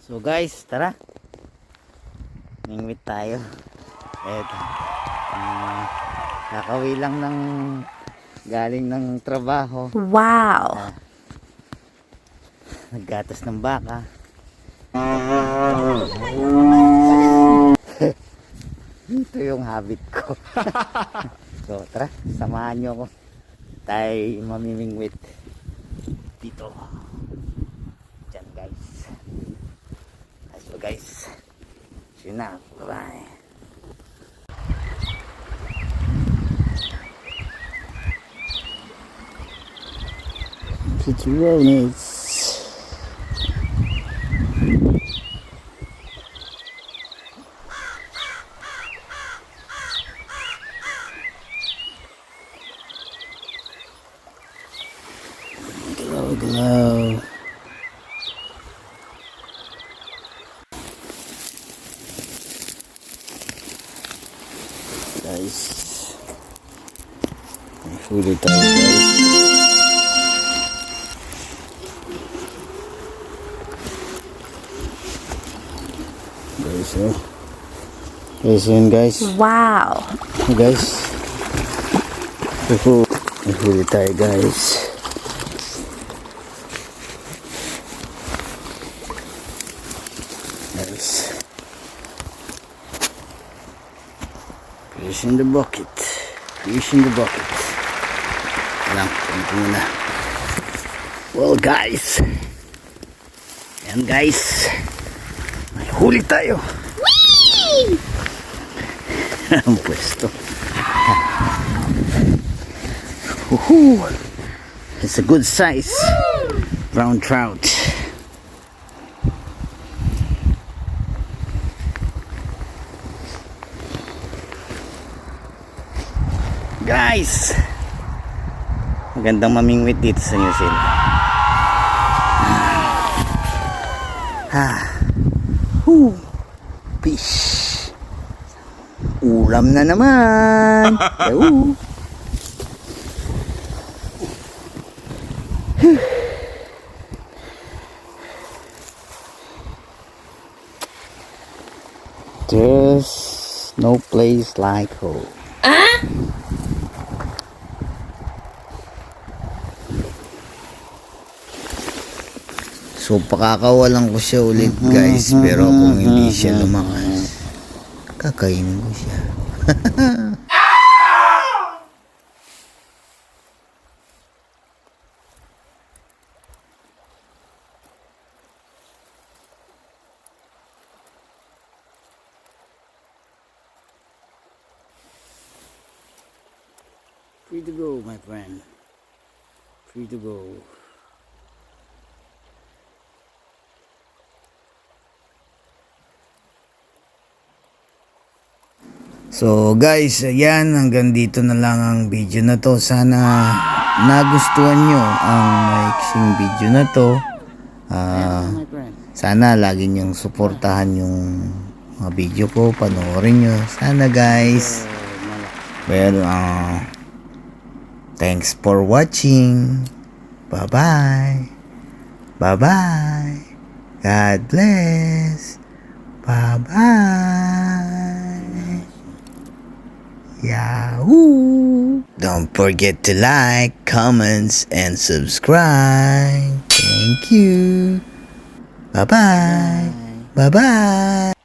So guys, tara. Mingwit tayo. Eto. Kakawi lang ng galing ng trabaho. Wow. Naggatas ng baka. Ito yung habit ko. So tara, samahan nyo ako. Tayo mamimingwit dito. Diyan guys. So guys, see you now. Bye bye. Chicharrones. Glow, glow. Guys, may huli tayo guys. Guys, oh. Guys, yun guys. Wow. Guys. May huli tayo guys. Guys. Fish in the bucket. Fish in the bucket. Lang, ito muna. Well guys. Ayan guys. May huli tayo. Ang pwesto. It's a good size. Brown trout. Guys, magandang mamingwit dito sa New Zealand. Fish. Ulam na naman. There's no place like home. So pakakawalan ko siya ulit guys, pero kung hindi siya lumakas, kakainin ko siya. Free to go, my friend. Free to go. So guys, ayan, hanggang dito na lang ang video na to. Sana nagustuhan nyo ang maiksing video na to. Sana lagi nyong suportahan yung mga video ko, panoorin nyo. Sana guys. Well, thanks for watching. Bye bye. Bye bye. God bless. Bye bye. Yahoo! Don't forget to like, comments, and subscribe. Thank you. Bye bye. Bye bye.